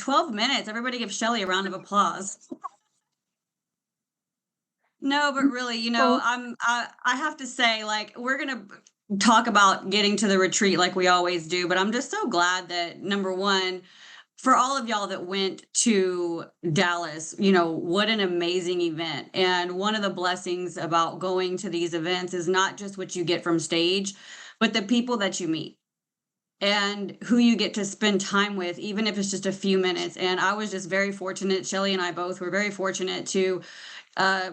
12 minutes. Everybody give Shelly a round of applause. No, but really, Well, I have to say, like, we're gonna talk about getting to the retreat like we always do, but I'm just so glad that number one, for all of y'all that went to Dallas, what an amazing event. And one of the blessings about going to these events is not just what you get from stage, but the people that you meet and who you get to spend time with, even if it's just a few minutes. And I was just very fortunate. Shelly and I both were very fortunate to uh,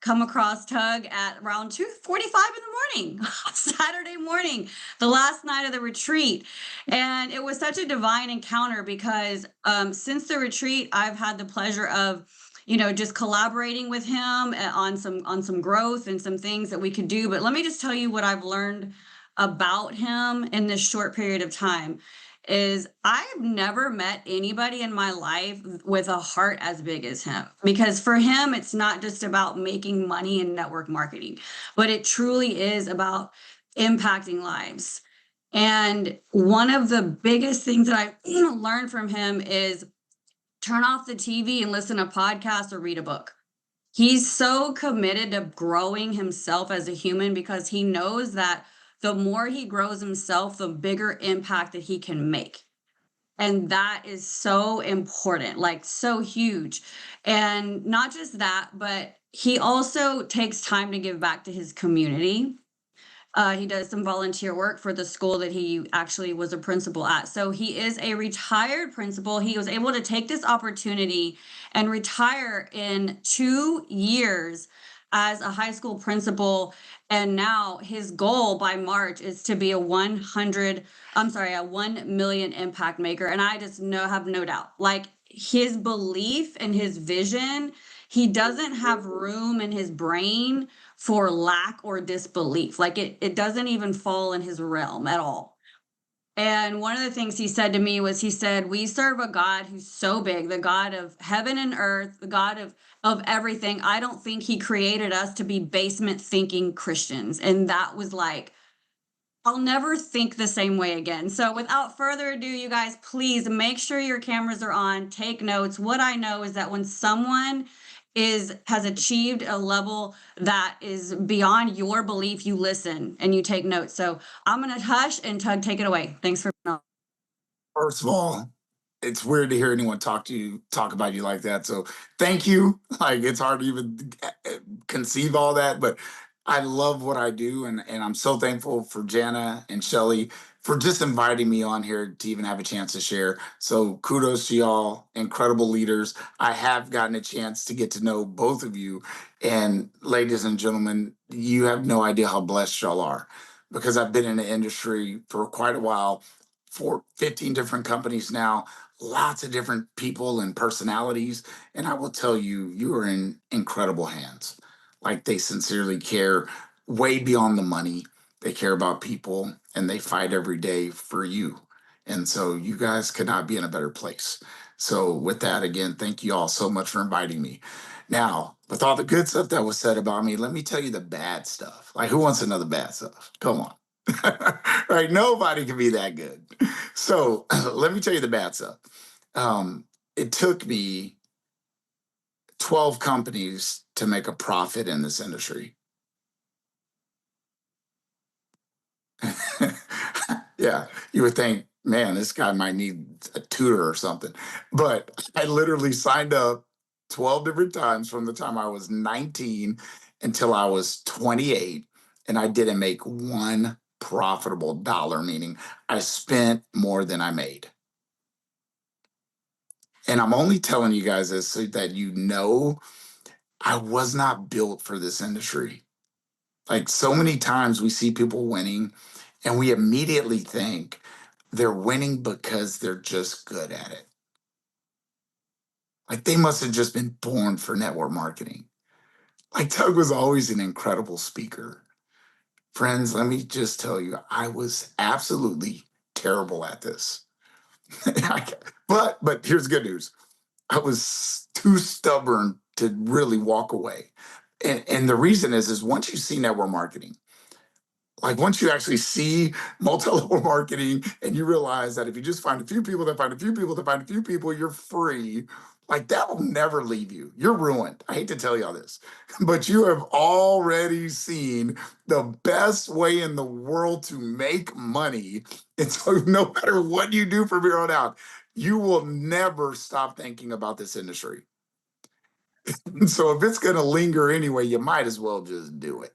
come across Tug at around 2:45 in the morning, Saturday morning, the last night of the retreat. And it was such a divine encounter because since the retreat, I've had the pleasure of just collaborating with him on some growth and some things that we could do. But let me just tell you what I've learned about him in this short period of time is I've never met anybody in my life with a heart as big as him, because for him, it's not just about making money in network marketing, but it truly is about impacting lives. And one of the biggest things that I learned from him is turn off the TV and listen to podcasts or read a book. He's so committed to growing himself as a human because he knows that the more he grows himself, the bigger impact that he can make. And that is so important, like so huge. And not just that, but he also takes time to give back to his community. He does some volunteer work for the school that he actually was a principal at. So he is a retired principal. He was able to take this opportunity and retire in 2 years as a high school principal. And now his goal by March is to be a 1 million impact maker. And I just have no doubt, like his belief and his vision, he doesn't have room in his brain for lack or disbelief. Like it doesn't even fall in his realm at all. And one of the things he said to me was, he said, we serve a God who's so big, the God of heaven and earth, the God of everything. I don't think he created us to be basement thinking Christians. And that was like, I'll never think the same way again. So without further ado, you guys, please make sure your cameras are on, take notes. What I know is that when someone has achieved a level that is beyond your belief, you listen and you take notes. So I'm going to hush and Tug, take it away. Thanks for. first of all, it's weird to hear anyone talk about you like that. So thank you. Like it's hard to even conceive all that, but I love what I do, and I'm so thankful for Jana and Shelly for just inviting me on here to even have a chance to share. So kudos to y'all, incredible leaders. I have gotten a chance to get to know both of you, and ladies and gentlemen, you have no idea how blessed y'all are, because I've been in the industry for quite a while, for 15 different companies now, lots of different people and personalities. And I will tell you, you are in incredible hands. Like they sincerely care way beyond the money. They care about people and they fight every day for you. And so you guys could not be in a better place. So with that, again, thank you all so much for inviting me. Now, with all the good stuff that was said about me, let me tell you the bad stuff. Like, who wants another bad stuff? Come on. Right? Nobody can be that good. So let me tell you the bad stuff. It took me 12 companies to make a profit in this industry. Yeah, you would think, man, this guy might need a tutor or something. But I literally signed up 12 different times from the time I was 19 until I was 28, and I didn't make one profitable dollar, meaning I spent more than I made. And I'm only telling you guys this so that you know I was not built for this industry. Like so many times we see people winning and we immediately think they're winning because they're just good at it. Like they must have just been born for network marketing. Like Tug was always an incredible speaker. Friends, let me just tell you, I was absolutely terrible at this. But here's good news. I was too stubborn to really walk away. And the reason is once you see network marketing, Like once you actually see multi-level marketing and you realize that if you just find a few people that find a few people that find a few people, you're free. Like that will never leave you. You're ruined. I hate to tell you all this, but you have already seen the best way in the world to make money. And so no matter what you do from here on out, you will never stop thinking about this industry. And so if it's going to linger anyway, you might as well just do it.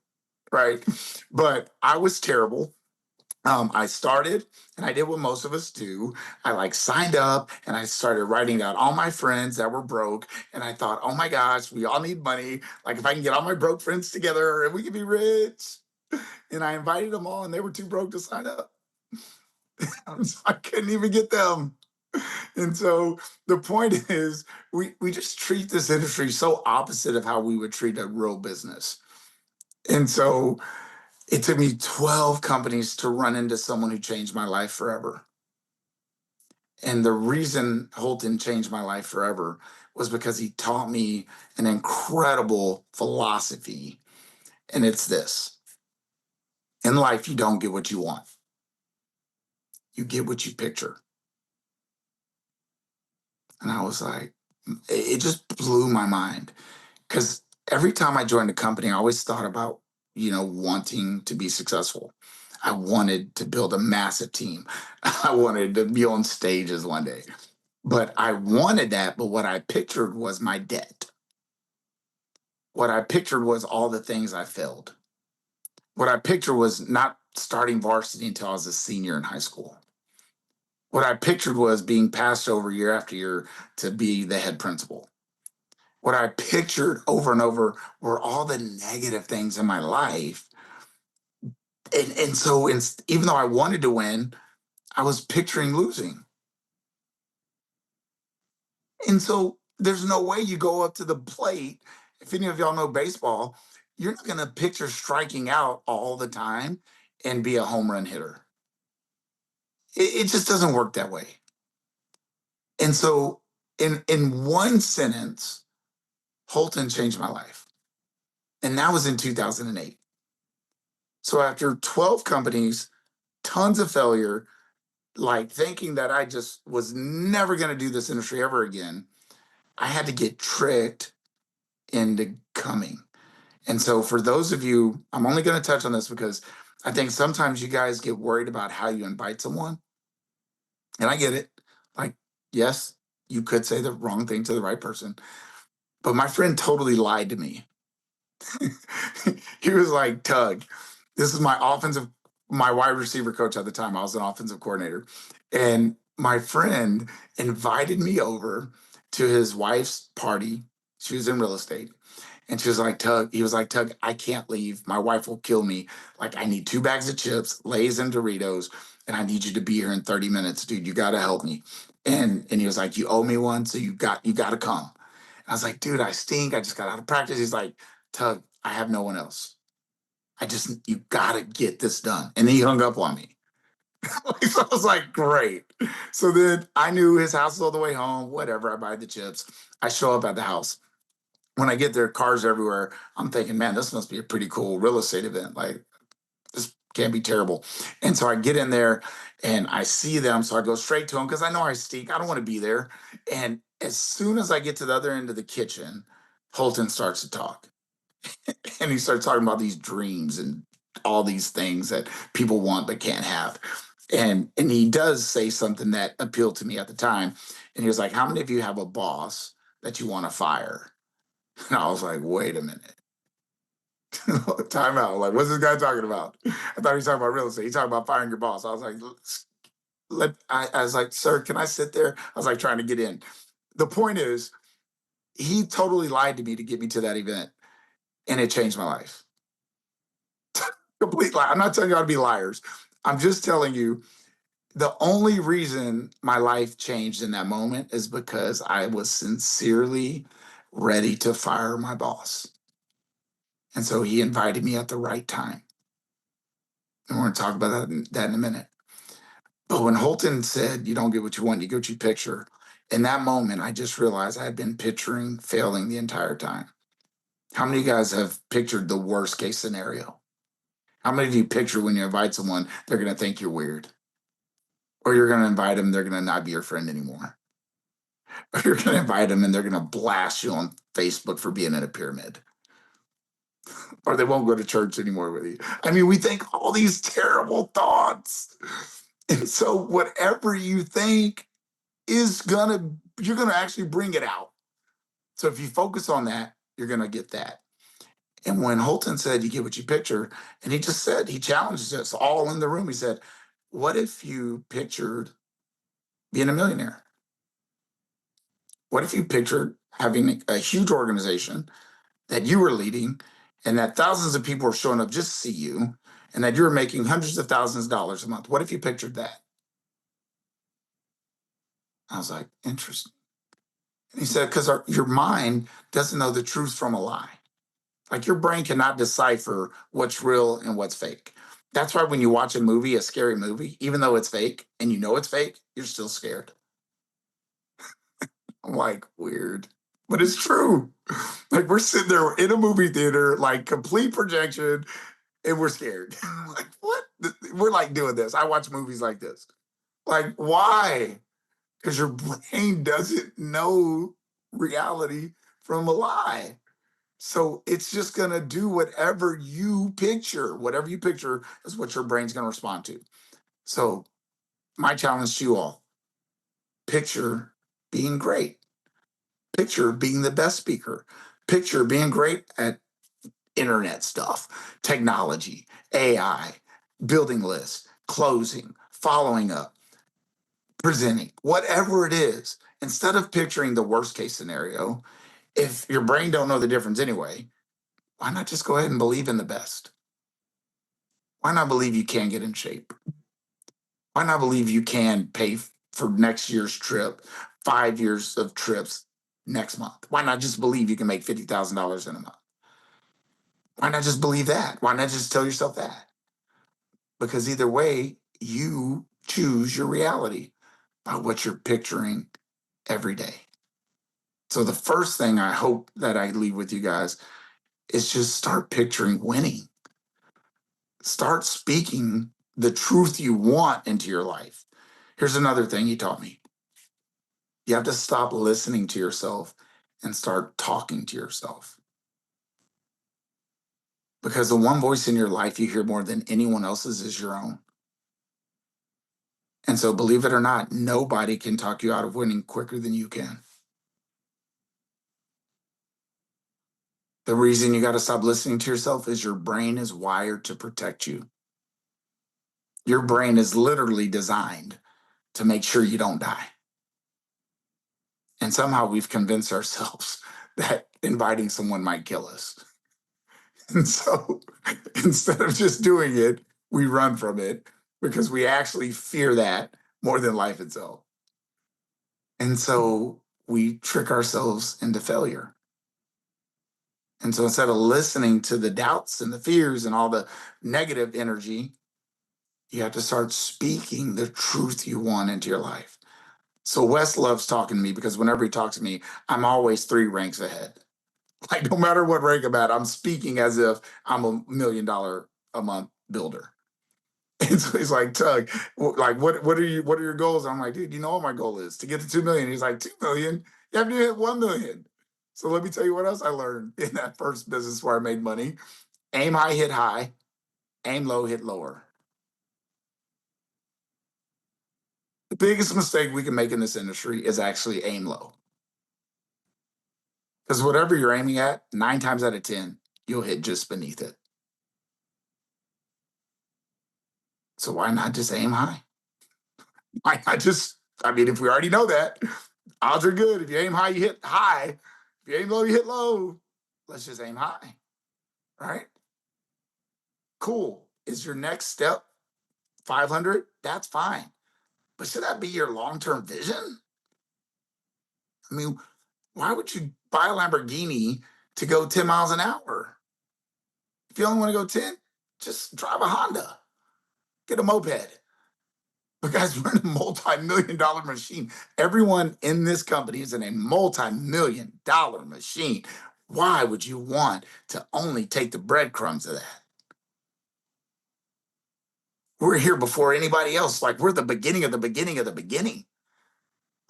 Right. But I was terrible. I started and I did what most of us do. I like signed up and I started writing down all my friends that were broke. And I thought, oh my gosh, we all need money. Like if I can get all my broke friends together and we can be rich. And I invited them all and they were too broke to sign up. So I couldn't even get them. And so the point is we just treat this industry so opposite of how we would treat a real business. And so it took me 12 companies to run into someone who changed my life forever. And the reason Holton changed my life forever was because he taught me an incredible philosophy. And it's this: in life, you don't get what you want, you get what you picture. And I was like, it just blew my mind. Because every time I joined a company, I always thought about, wanting to be successful. I wanted to build a massive team. I wanted to be on stages one day. But I wanted that, but what I pictured was my debt. What I pictured was all the things I failed. What I pictured was not starting varsity until I was a senior in high school. What I pictured was being passed over year after year to be the head principal. What I pictured over and over were all the negative things in my life. And so even though I wanted to win, I was picturing losing. And so there's no way you go up to the plate. If any of y'all know baseball, you're not going to picture striking out all the time and be a home run hitter. It just doesn't work that way. And so in one sentence, Holton changed my life. And that was in 2008. So after 12 companies, tons of failure, like thinking that I just was never going to do this industry ever again, I had to get tricked into coming. And so, for those of you, I'm only going to touch on this because I think sometimes you guys get worried about how you invite someone. And I get it. Like, yes, you could say the wrong thing to the right person. But my friend totally lied to me. He was like, Tug, this is my wide receiver coach at the time. I was an offensive coordinator. And my friend invited me over to his wife's party. She was in real estate. And she was like, Tug, he was like, Tug, I can't leave. My wife will kill me. Like, I need 2 bags of chips, Lay's and Doritos, and I need you to be here in 30 minutes, dude. You gotta help me. And he was like, you owe me one, so you gotta come. I was like, dude, I stink. I just got out of practice. He's like, Tug, I have no one else. You gotta get this done. And then he hung up on me. So I was like, great. So then I knew his house was all the way home, whatever. I buy the chips. I show up at the house. When I get there, cars everywhere. I'm thinking, man, this must be a pretty cool real estate event. Like, this can't be terrible. And so I get in there and I see them. So I go straight to them because I know I stink. I don't want to be there. And as soon as I get to the other end of the kitchen, Holton starts to talk. And he starts talking about these dreams and all these things that people want but can't have. And he does say something that appealed to me at the time. And he was like, how many of you have a boss that you want to fire? And I was like, wait a minute. Time out. Like, what's this guy talking about? I thought he was talking about real estate. He's talking about firing your boss. I was like, I was like, sir, can I sit there? I was like trying to get in. The point is, he totally lied to me to get me to that event. And it changed my life. Complete lie. I'm not telling you how to be liars. I'm just telling you the only reason my life changed in that moment is because I was sincerely ready to fire my boss. And so he invited me at the right time. And we're going to talk about that in a minute. But when Holton said, you don't get what you want, you get what you picture, in that moment, I just realized I had been picturing failing the entire time. How many of you guys have pictured the worst case scenario? How many do you picture when you invite someone, they're going to think you're weird? Or you're going to invite them, they're going to not be your friend anymore. Or you're going to invite them and they're going to blast you on Facebook for being in a pyramid. Or they won't go to church anymore with you. I mean, we think all these terrible thoughts. And so whatever you think you're gonna actually bring it out. So if you focus on that, you're gonna get that. And when Holton said you get what you picture, and he challenged us all in the room. He said, what if you pictured being a millionaire? What if you pictured having a huge organization that you were leading and that thousands of people were showing up just to see you and that you were making hundreds of thousands of dollars a month? What if you pictured that? I was like, interesting. And he said, because your mind doesn't know the truth from a lie. Like your brain cannot decipher what's real and what's fake. That's why when you watch a movie, a scary movie, even though it's fake and you know it's fake, you're still scared. I'm like, weird, but it's true. Like we're sitting there in a movie theater, like complete projection, and we're scared. Like, what? We're like doing this. I watch movies like this. Like, why? Because your brain doesn't know reality from a lie. So it's just going to do whatever you picture. Whatever you picture is what your brain's going to respond to. So my challenge to you all, picture being great. Picture being the best speaker. Picture being great at internet stuff, technology, AI, building lists, closing, following up, presenting, whatever it is. Instead of picturing the worst case scenario, if your brain don't know the difference anyway, why not just go ahead and believe in the best? Why not believe you can get in shape? Why not believe you can pay for next year's trip, 5 years of trips next month? Why not just believe you can make $50,000 in a month? Why not just believe that? Why not just tell yourself that? Because either way, you choose your reality by what you're picturing every day. So the first thing I hope that I leave with you guys is just start picturing winning. Start speaking the truth you want into your life. Here's another thing he taught me. You have to stop listening to yourself and start talking to yourself. Because the one voice in your life you hear more than anyone else's is your own. And so, believe it or not, nobody can talk you out of winning quicker than you can. The reason you got to stop listening to yourself is your brain is wired to protect you. Your brain is literally designed to make sure you don't die. And somehow we've convinced ourselves that inviting someone might kill us. And so instead of just doing it, we run from it because we actually fear that more than life itself. And so we trick ourselves into failure. And so instead of listening to the doubts and the fears and all the negative energy, you have to start speaking the truth you want into your life. So Wes loves talking to me because whenever he talks to me, I'm always 3 ranks ahead. Like no matter what rank I'm at, I'm speaking as if I'm $1 million a month builder. And so he's like, Tug, like what are your goals? I'm like, dude, you know what my goal is? To get to 2 million. He's like, 2 million? You have to hit 1 million. So let me tell you what else I learned in that first business where I made money. Aim high, hit high, aim low, hit lower. The biggest mistake we can make in this industry is actually aim low. Because whatever you're aiming at, 9 times out of 10, you'll hit just beneath it. So why not just aim high? Why not just, I mean, if we already know that, odds are good. If you aim high, you hit high. If you aim low, you hit low. Let's just aim high. Right? Cool. Is your next step 500? That's fine. But should that be your long-term vision? I mean, why would you buy a Lamborghini to go 10 miles an hour? If you only want to go 10, just drive a Honda, get a moped. But guys, we're in a multi-million-dollar machine. Everyone in this company is in a multi-million-dollar machine. Why would you want to only take the breadcrumbs of that? We're here before anybody else. Like we're the beginning of the beginning of the beginning.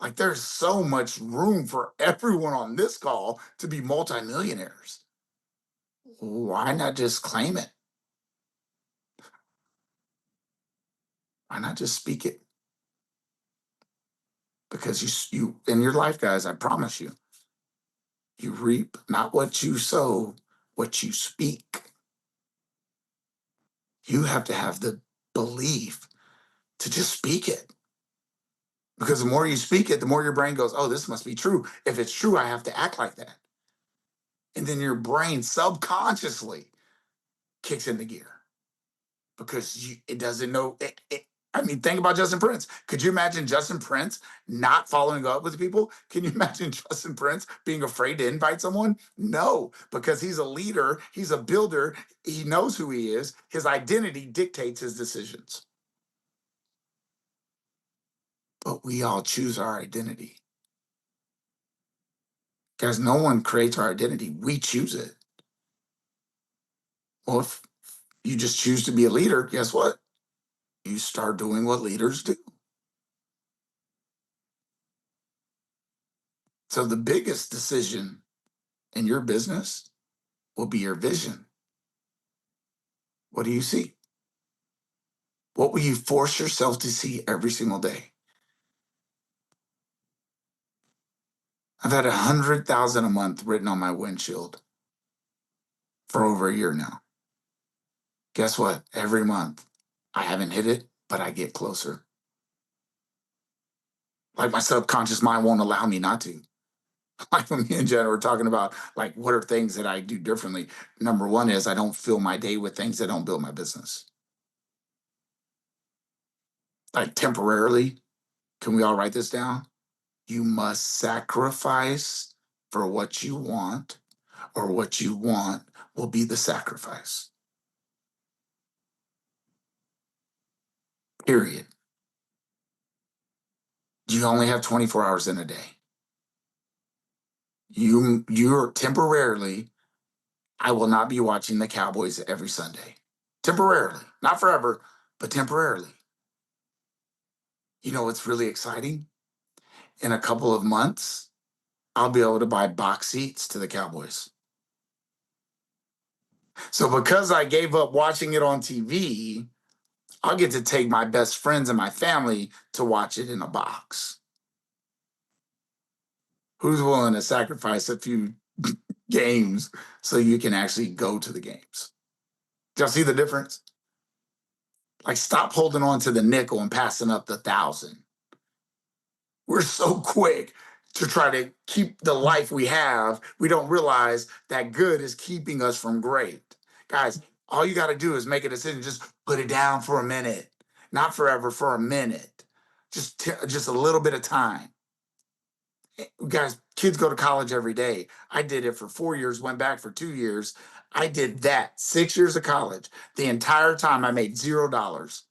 Like there's so much room for everyone on this call to be multimillionaires. Why not just claim it? Why not just speak it? Because you in your life, guys, I promise you, you reap not what you sow, what you speak. You have to have the belief to just speak it. Because the more you speak it, the more your brain goes, oh, this must be true. If it's true, I have to act like that. And then your brain subconsciously kicks into gear because it doesn't know. I mean, think about Justin Prince. Could you imagine Justin Prince not following up with people? Can you imagine Justin Prince being afraid to invite someone? No, because he's a leader, he's a builder, he knows who he is. His identity dictates his decisions. But we all choose our identity. Guys, no one creates our identity. We choose it. Well, if you just choose to be a leader, guess what? You start doing what leaders do. So the biggest decision in your business will be your vision. What do you see? What will you force yourself to see every single day? I've had 100,000 a month written on my windshield for over a year now. Guess what? Every month, I haven't hit it, but I get closer. Like my subconscious mind won't allow me not to. Like when me and Jen were talking about, like, what are things that I do differently? Number one is I don't fill my day with things that don't build my business. Like temporarily, can we all write this down? You must sacrifice for what you want, or what you want will be the sacrifice. Period. You only have 24 hours in a day. You're temporarily, I will not be watching the Cowboys every Sunday. Temporarily. Not forever, but temporarily. You know what's really exciting? In a couple of months, I'll be able to buy box seats to the Cowboys. So because I gave up watching it on TV, I'll get to take my best friends and my family to watch it in a box. Who's willing to sacrifice a few games so you can actually go to the games? Do y'all see the difference? Like, stop holding on to the nickel and passing up the 1,000. We're so quick to try to keep the life we have. We don't realize that good is keeping us from great. Guys, all you got to do is make a decision. Just put it down for a minute, not forever, for a minute. Just a little bit of time. Guys, kids go to college every day. I did it for 4 years, went back for 2 years. I did that 6 years of college. The entire time I made $0.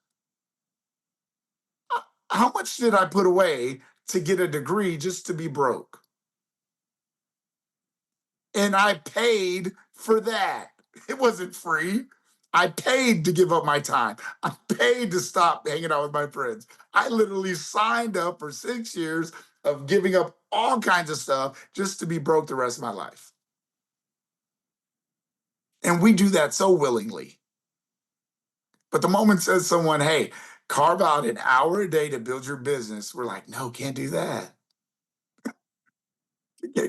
How much did I put away to get a degree just to be broke? And I paid for that. It wasn't free. I paid to give up my time. I paid to stop hanging out with my friends. I literally signed up for 6 years of giving up all kinds of stuff just to be broke the rest of my life. And we do that so willingly. But the moment says someone, hey, carve out an hour a day to build your business, we're like, no, can't do that.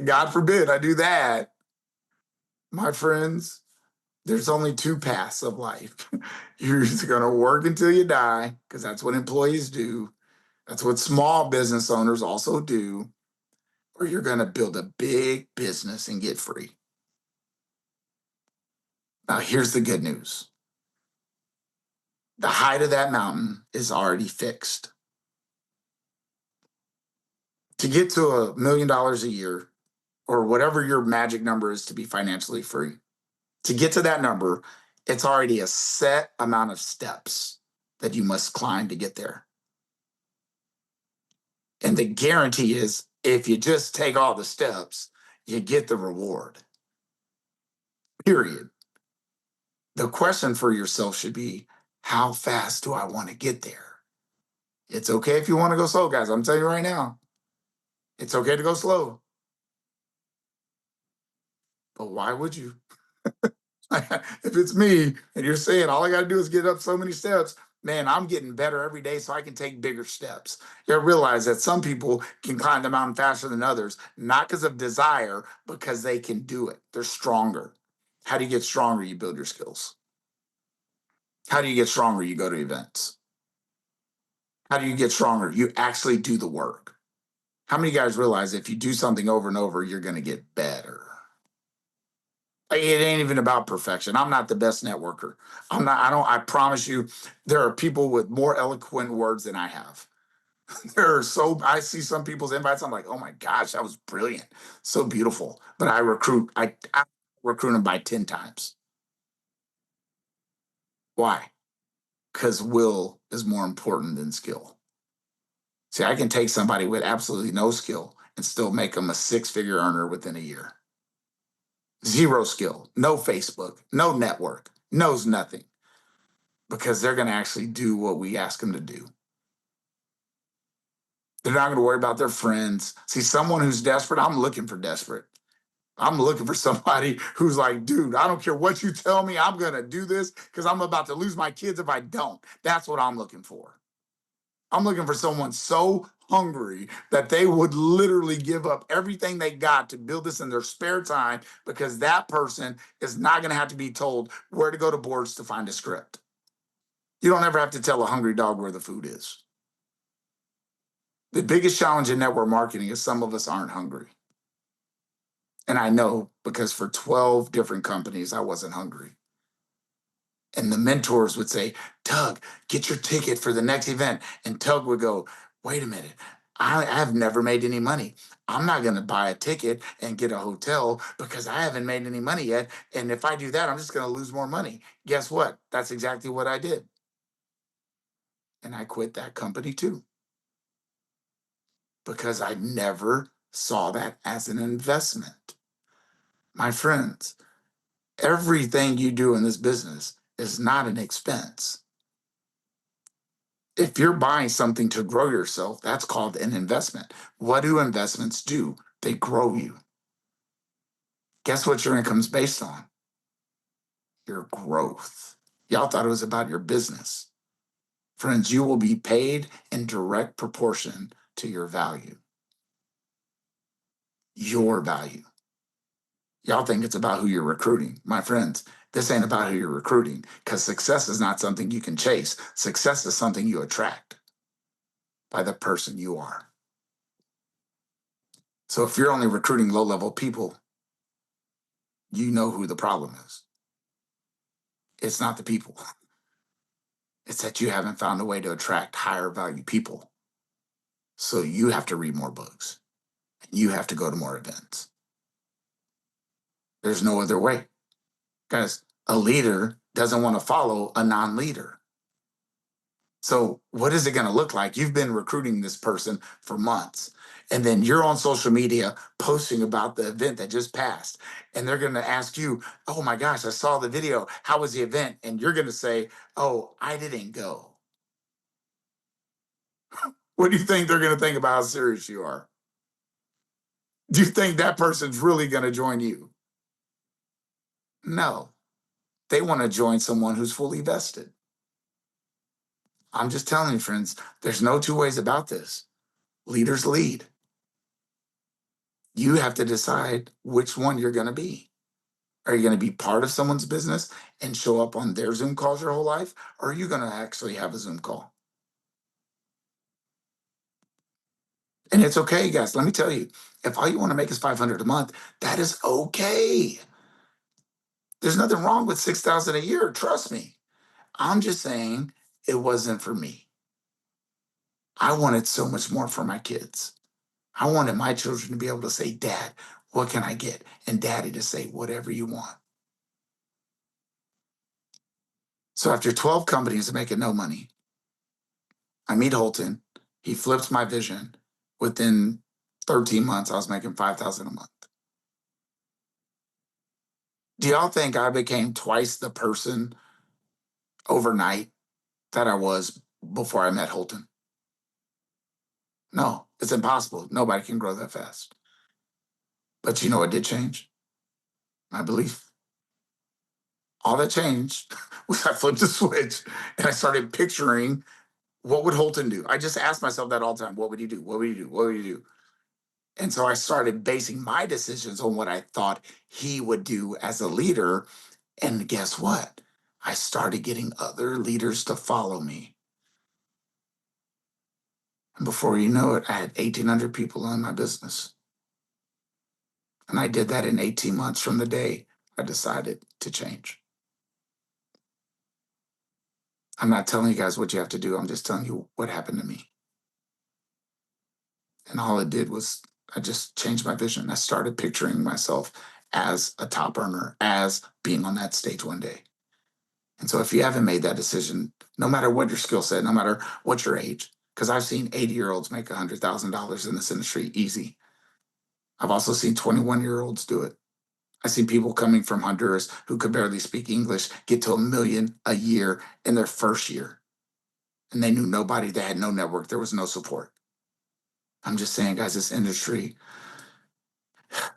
God forbid I do that. My friends, there's only two paths of life. You're just going to work until you die, because that's what employees do. That's what small business owners also do. Or you're going to build a big business and get free. Now, here's the good news. The height of that mountain is already fixed. To get to $1 million a year, or whatever your magic number is to be financially free, to get to that number, it's already a set amount of steps that you must climb to get there. And the guarantee is, if you just take all the steps, you get the reward. Period. The question for yourself should be, How fast do I want to get there? It's okay if you want to go slow, guys. I'm telling you right now, it's okay to go slow. But why would you? If it's me and you're saying all I got to do is get up so many steps, man, I'm getting better every day so I can take bigger steps. You realize that some people can climb the mountain faster than others, not because of desire, because they can do it. They're stronger. How do you get stronger? You build your skills. How do you get stronger? You go to events. How do you get stronger? You actually do the work. How many guys realize if you do something over and over, you're going to get better? Like, it ain't even about perfection. I'm not the best networker. I'm not, I don't, I promise you, there are people with more eloquent words than I have. I see some people's invites. I'm like, oh my gosh, that was brilliant. So beautiful. But I recruit them by 10 times. Why? Because will is more important than skill. See, I can take somebody with absolutely no skill and still make them a 6-figure earner within a year. Zero skill, no Facebook, no network, knows nothing because they're going to actually do what we ask them to do. They're not going to worry about their friends. See, someone who's desperate, I'm looking for desperate. I'm looking for somebody who's like, dude, I don't care what you tell me. I'm going to do this because I'm about to lose my kids if I don't. That's what I'm looking for. I'm looking for someone so hungry that they would literally give up everything they got to build this in their spare time because that person is not going to have to be told where to go to boards to find a script. You don't ever have to tell a hungry dog where the food is. The biggest challenge in network marketing is some of us aren't hungry. And I know because for 12 different companies, I wasn't hungry. And the mentors would say, Tug, get your ticket for the next event. And Tug would go, wait a minute. I've never made any money. I'm not going to buy a ticket and get a hotel because I haven't made any money yet. And if I do that, I'm just going to lose more money. Guess what? That's exactly what I did. And I quit that company too because I never saw that as an investment. My friends, everything you do in this business is not an expense. If you're buying something to grow yourself, that's called an investment. What do investments do? They grow you. Guess what your income's based on? Your growth. Y'all thought it was about your business. Friends, you will be paid in direct proportion to your value. Your value. Y'all think it's about who you're recruiting. My friends, this ain't about who you're recruiting because success is not something you can chase. Success is something you attract by the person you are. So if you're only recruiting low-level people, you know who the problem is. It's not the people. It's that you haven't found a way to attract higher value people. So you have to read more books. You have to go to more events. There's no other way. Guys, a leader doesn't want to follow a non-leader. So what is it going to look like? You've been recruiting this person for months, and then you're on social media posting about the event that just passed, and they're going to ask you, oh my gosh, I saw the video. How was the event? And you're going to say, oh, I didn't go. What do you think they're going to think about how serious you are? Do you think that person's really going to join you? No, they want to join someone who's fully vested. I'm just telling you, friends, there's no two ways about this. Leaders lead. You have to decide which one you're going to be. Are you going to be part of someone's business and show up on their Zoom calls your whole life? Or are you going to actually have a Zoom call? And it's okay, guys. Let me tell you, if all you want to make is 500 a month, that is okay. There's nothing wrong with 6,000 a year. Trust me. I'm just saying it wasn't for me. I wanted so much more for my kids. I wanted my children to be able to say, Dad, what can I get? And Daddy to say, whatever you want. So after 12 companies making no money, I meet Holton. He flips my vision. Within 13 months, I was making 5,000 a month. Do y'all think I became twice the person overnight? that I was before I met Holton. No, it's impossible. Nobody can grow that fast. But you know what did change? My belief. All that changed was I flipped the switch and I started picturing what would Holton do. I just asked myself that all the time. What would he do? What would he do? What would he do? And so I started basing my decisions on what I thought he would do as a leader. And guess what? I started getting other leaders to follow me. And before you know it, I had 1,800 people in my business. And I did that in 18 months from the day I decided to change. I'm not telling you guys what you have to do. I'm just telling you what happened to me. And all it did was I just changed my vision. I started picturing myself as a top earner, as being on that stage one day. And so if you haven't made that decision, no matter what your skill set, no matter what your age, because I've seen 80-year-olds make $100,000 in this industry easy. I've also seen 21-year-olds do it. I see people coming from Honduras who could barely speak English get to $1 million a year in their first year. And they knew nobody, they had no network, there was no support. I'm just saying, guys, this industry,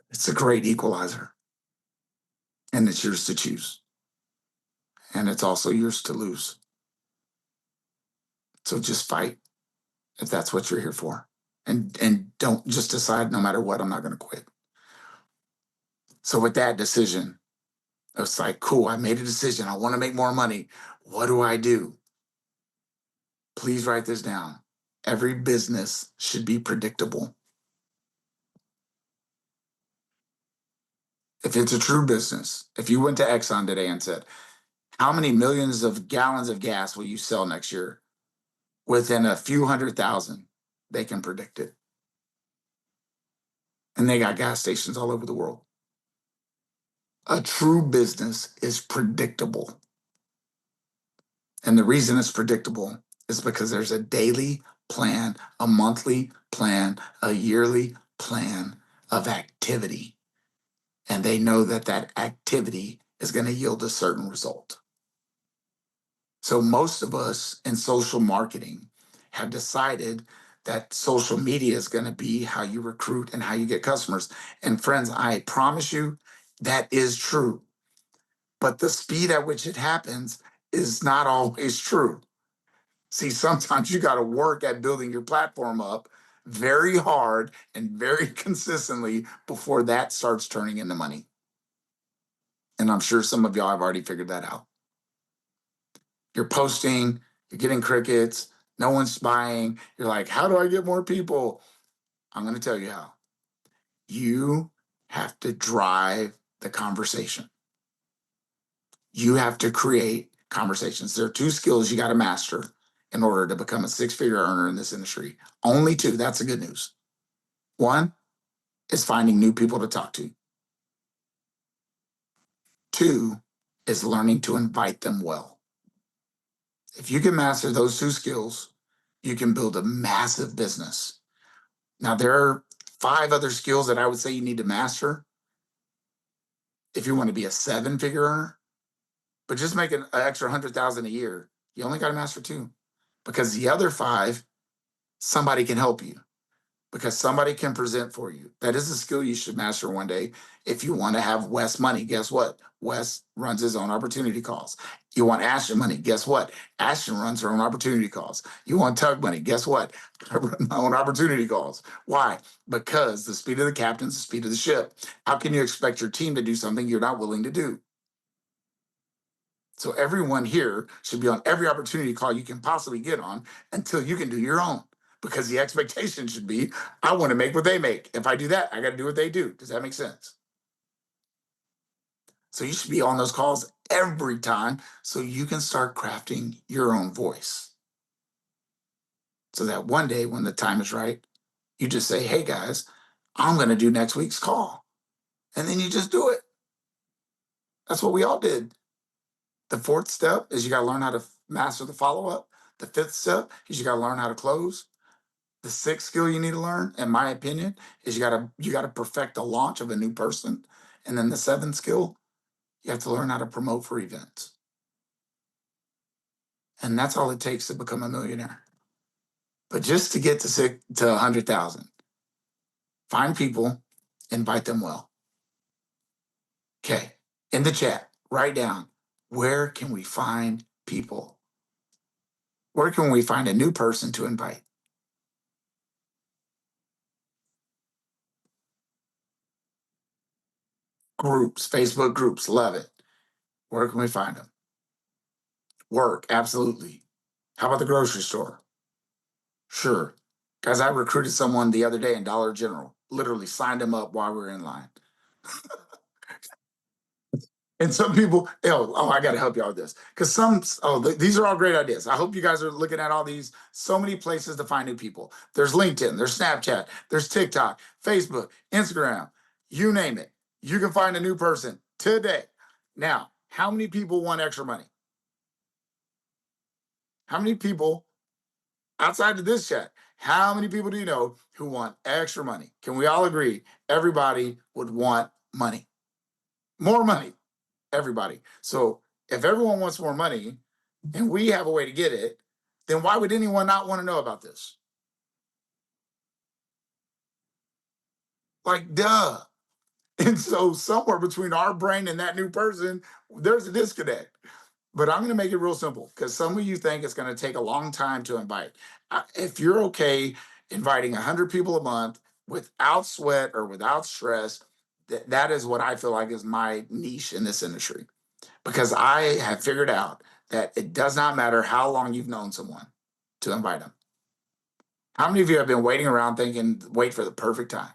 it's a great equalizer. And it's yours to choose. And it's also yours to lose. So just fight if that's what you're here for. And don't just decide no matter what, I'm not going to quit. So with that decision, it's like, cool, I made a decision. I want to make more money. What do I do? Please write this down. Every business should be predictable. If it's a true business, if you went to Exxon today and said, how many millions of gallons of gas will you sell next year? Within a few 100,000, they can predict it. And they got gas stations all over the world. A true business is predictable. And the reason it's predictable is because there's a daily plan, a monthly plan, a yearly plan of activity. And they know that that activity is going to yield a certain result. So most of us in social marketing have decided that social media is going to be how you recruit and how you get customers. And friends, I promise you that is true. But the speed at which it happens is not always true. See, sometimes you got to work at building your platform up very hard and very consistently before that starts turning into money. And I'm sure some of y'all have already figured that out. You're posting, you're getting crickets, no one's buying. You're like, how do I get more people? I'm going to tell you how. You have to drive the conversation. You have to create conversations. There are two skills you got to master in order to become a six-figure earner in this industry. Only two. That's the good news. One is finding new people to talk to. Two is learning to invite them well. If you can master those two skills, you can build a massive business. Now, there are 5 other skills that I would say you need to master if you want to be a 7-figure earner. But just making an extra 100,000 a year, you only got to master 2, because the other 5, somebody can help you, because somebody can present for you. That is a skill you should master one day. If you want to have Wes money, guess what? Wes runs his own opportunity calls. You want Ashton money, guess what? Ashton runs her own opportunity calls. You want Tug money, guess what? I run my own opportunity calls. Why? Because the speed of the captain is the speed of the ship. How can you expect your team to do something you're not willing to do? So everyone here should be on every opportunity call you can possibly get on until you can do your own. Because the expectation should be, I want to make what they make. If I do that, I got to do what they do. Does that make sense? So you should be on those calls every time so you can start crafting your own voice. So that one day when the time is right, you just say, hey guys, I'm going to do next week's call. And then you just do it. That's what we all did. The 4th step is you got to learn how to master the follow-up. The 5th step is you got to learn how to close. The 6th skill you need to learn, in my opinion, is you gotta perfect the launch of a new person. And then the 7th skill, you have to learn how to promote for events. And that's all it takes to become a millionaire. But just to get to 100,000, find people, invite them well. Okay. In the chat, write down, where can we find people? Where can we find a new person to invite? Groups, Facebook groups, love it. Where can we find them? Work, absolutely. How about the grocery store? Sure. Guys, I recruited someone the other day in Dollar General, literally signed him up while we were in line. And some people, I got to help y'all with this because these are all great ideas. I hope you guys are looking at all these. So many places to find new people. There's LinkedIn, there's Snapchat, there's TikTok, Facebook, Instagram, you name it. You can find a new person today. Now, how many people want extra money? How many people outside of this chat? How many people do you know who want extra money? Can we all agree? Everybody would want money, more money. Everybody. So if everyone wants more money and we have a way to get it, then why would anyone not want to know about this? Like, duh. And so somewhere between our brain and that new person, there's a disconnect. But I'm going to make it real simple because some of you think it's going to take a long time to invite. If you're okay inviting 100 people a month without sweat or without stress, that is what I feel like is my niche in this industry. Because I have figured out that it does not matter how long you've known someone to invite them. How many of you have been waiting around thinking, wait for the perfect time?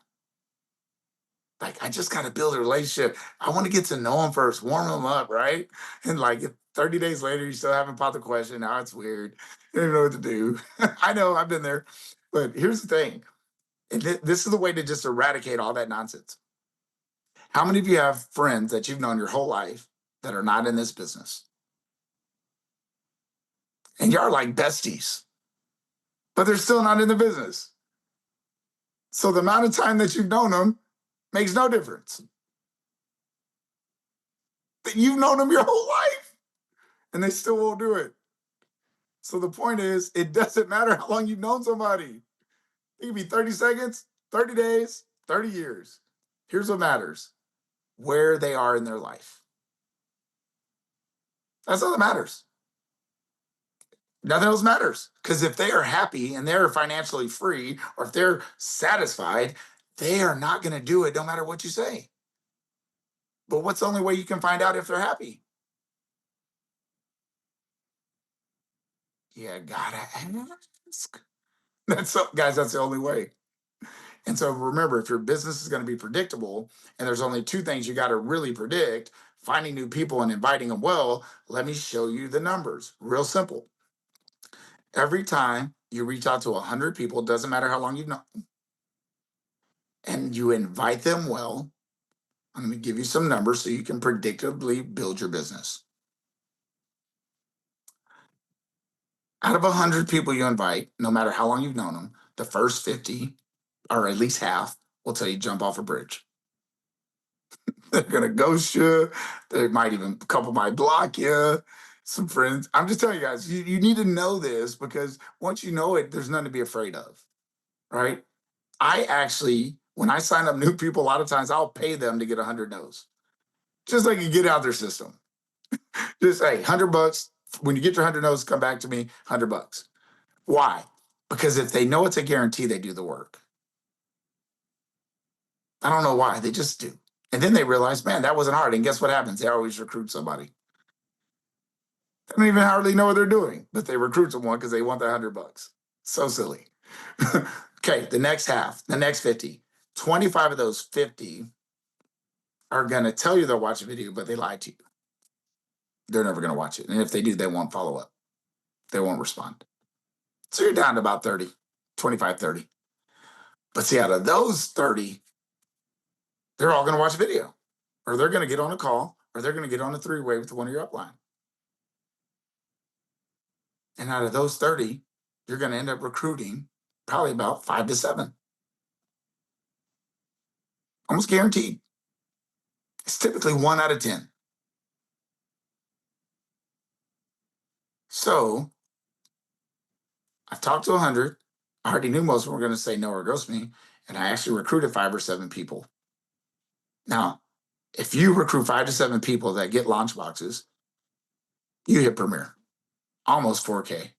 Like, I just got to build a relationship. I want to get to know them first, warm them up, right? And like 30 days later, you still haven't popped the question. Now it's weird. You don't know what to do. I know, I've been there. But here's the thing. And this is the way to just eradicate all that nonsense. How many of you have friends that you've known your whole life that are not in this business? And you're like besties, but they're still not in the business. So the amount of time that you've known them makes no difference. You've known them your whole life and they still won't do it. So the point is, it doesn't matter how long you've known somebody. It can be 30 seconds, 30 days, 30 years. Here's what matters: where they are in their life. That's all that matters. Nothing else matters. Because if they are happy and they're financially free, or if they're satisfied, they are not going to do it no matter what you say. But what's the only way you can find out if they're happy? You gotta ask. Guys, that's the only way. And so remember, if your business is going to be predictable and there's only two things you got to really predict, finding new people and inviting them well, let me show you the numbers. Real simple. Every time you reach out to 100 people, doesn't matter how long you've known, and you invite them well, I'm going to give you some numbers so you can predictably build your business. Out of 100 people you invite, no matter how long you've known them, the first 50, or at least half, will tell you jump off a bridge. They're gonna ghost you. They might even, a couple might block you. Some friends. I'm just telling you guys, you need to know this because once you know it, there's nothing to be afraid of, right? I actually, when I sign up new people, a lot of times I'll pay them to get 100 no's, just like you get out their system. Just say $100. When you get your 100 no's, come back to me. $100. Why? Because if they know it's a guarantee, they do the work. I don't know why. They just do. And then they realize, man, that wasn't hard. And guess what happens? They always recruit somebody. They don't even hardly know what they're doing, but they recruit someone because they want that $100. So silly. Okay, the next half, the next 50, 25 of those 50 are going to tell you they'll watch a video, but they lied to you. They're never going to watch it. And if they do, they won't follow up. They won't respond. So you're down to about 30, 25, 30. But see, out of those 30, they're all going to watch a video, or they're going to get on a call, or they're going to get on a three-way with one of your upline. And out of those 30, you're going to end up recruiting probably about 5 to 7. Almost guaranteed. It's typically 1 out of 10. So I've talked to 100. I already knew most of them were going to say no or ghost me. And I actually recruited 5 or 7 people. Now, if you recruit 5 to 7 people that get launch boxes, you hit Premier, almost 4K.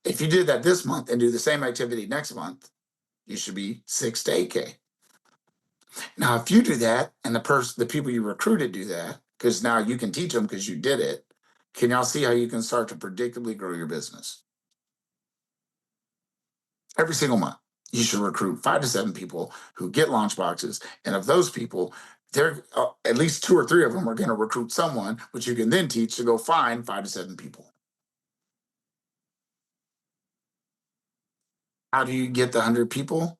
If you did that this month and do the same activity next month, you should be 6 to 8K. Now, if you do that and the people you recruited do that, because now you can teach them because you did it, can y'all see how you can start to predictably grow your business? Every single month, you should recruit 5 to 7 people who get launch boxes. And of those people, they're at least 2 or 3 of them are going to recruit someone, which you can then teach to go find 5 to 7 people. How do you get the 100 people?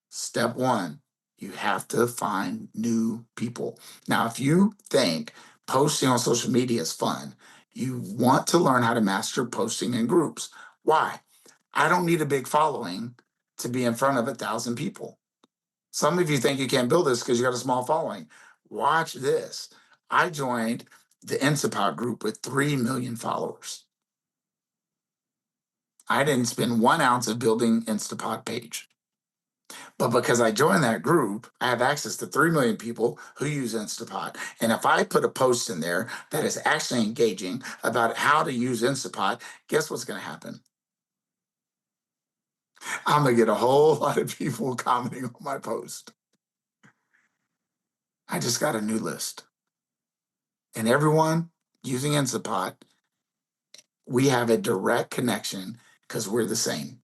Step one, you have to find new people. Now, if you think posting on social media is fun, you want to learn how to master posting in groups. Why? I don't need a big following to be in front of 1,000 people. Some of you think you can't build this because you got a small following. Watch this. I joined the Instapot group with 3 million followers. I didn't spend 1 ounce of building Instapot page. But because I joined that group, I have access to 3 million people who use Instapot. And if I put a post in there that is actually engaging about how to use Instapot, guess what's going to happen? I'm going to get a whole lot of people commenting on my post. I just got a new list. And everyone using Instapot, we have a direct connection because we're the same.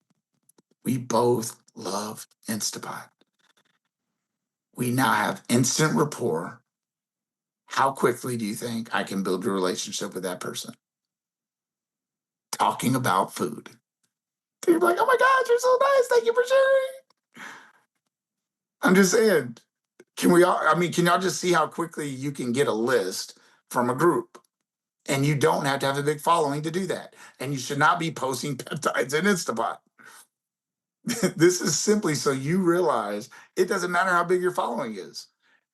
We both love Instapot. We now have instant rapport. How quickly do you think I can build a relationship with that person? Talking about food. They're like, oh my God, you're so nice. Thank you for sharing. I'm just saying, can y'all just see how quickly you can get a list from a group? And you don't have to have a big following to do that. And you should not be posting peptides in Instapot. This is simply so you realize it doesn't matter how big your following is.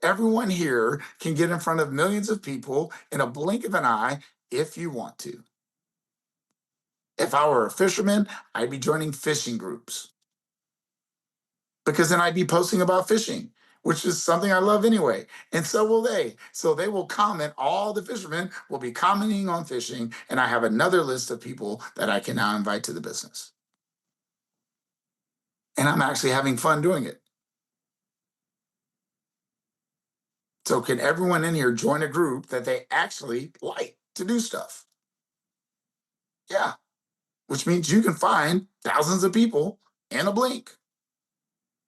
Everyone here can get in front of millions of people in a blink of an eye if you want to. If I were a fisherman, I'd be joining fishing groups because then I'd be posting about fishing, which is something I love anyway. And so will they. So they will comment, all the fishermen will be commenting on fishing. And I have another list of people that I can now invite to the business. And I'm actually having fun doing it. So can everyone in here join a group that they actually like to do stuff? Yeah, which means you can find thousands of people in a blink.